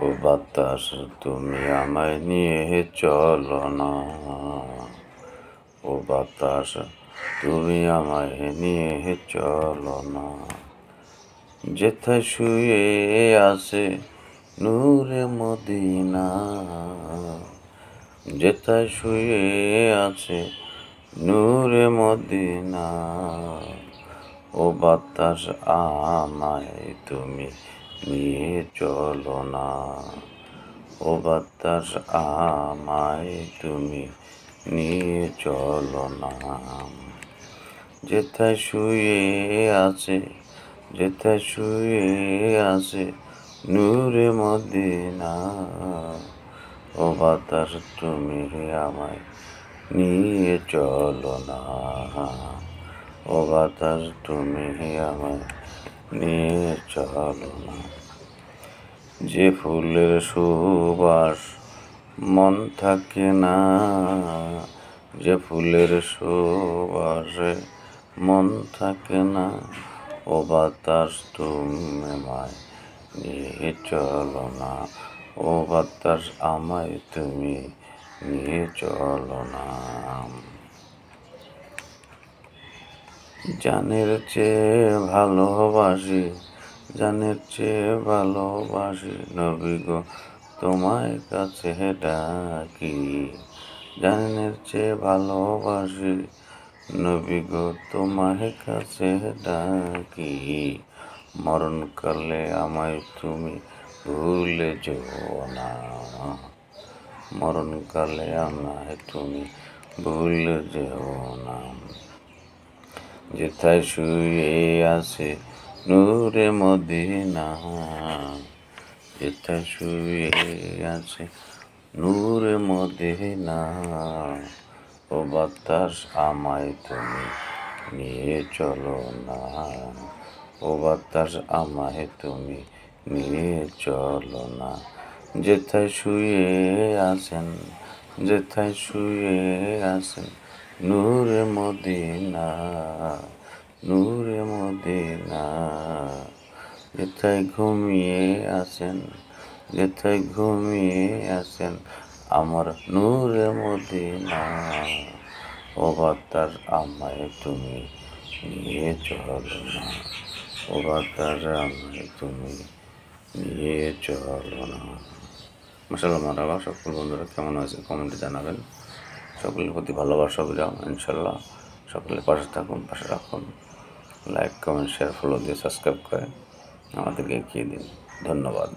ও বাতাস তুমি আমায় নিয়ে চলো না, ও বাতাস তুমি আমায় নিয়ে চলো না। যেথায় শুয়ে আছে নূরে মদিনা, যেথায় শুয়ে আছে নূরে মদিনা। ও বাতাস আমায় তুমি নিয়ে চলো না, ও বাতাস আমায় তুমি নিয়ে চলো না। যেথায় শুয়ে আছে, যেথায় শুয়ে আছে নূরে মদিনা। ও বাতাস তুমি আমায় নিয়ে চলো না, ও বাতাস তুমি আমায় নিয়ে চলো না। যে ফুলের সুবাস মন থাকে না, যে ফুলের সুবাসে মন থাকে না। ও বাতাস তুমি আমায় নিয়ে চলো না, ও বাতাস আমায় তুমি নিয়ে চলো না। জানের চেয়ে ভালোবাসি, জানের চেয়ে ভালোবাসি নবী গো তোমায় কাছে ডাকি। জানের চেয়ে ভালোবাসি নবী গো তোমায় কাছে ডাকি। মরণকালে আমায় তুমি ভুলে যেও না, মরণকালে আমায় তুমি ভুলে যেও না। যেথায় শুয়ে আছে নূরে মদিনা, যেথায় শুয়ে আছে নূরে মদিনা। ও বাতাস আমায় তুমি নিয়ে চলো না, ও বাতাস আমায় তুমি নিয়ে চলো না। যেথায় শুয়ে আছেন, যেথায় শুয়ে আছেন নূরে মদিনা, নূরে মদিনা। যেথায় ঘুমিয়ে আছেন, যেথায় ঘুমিয়ে আছেন আমার নূরে মদিনা। ও বাতাস আমায় তুমি নিয়ে চলো না, ও বাতাস আমায় তুমি নিয়ে চলো না। মাশাআল্লাহ, মারহাবা। সকল বন্ধুরা কেমন আছে কমেন্টে জানাবেন। সকলের প্রতি ভালোবাসা বিরাম ইনশাল্লাহ। সকলের পাশে থাকুন, পাশে রাখুন। লাইক, কমেন্ট, শেয়ার, ফলো দিয়ে সাবস্ক্রাইব করে আমাদেরকে এগিয়ে দিন। ধন্যবাদ।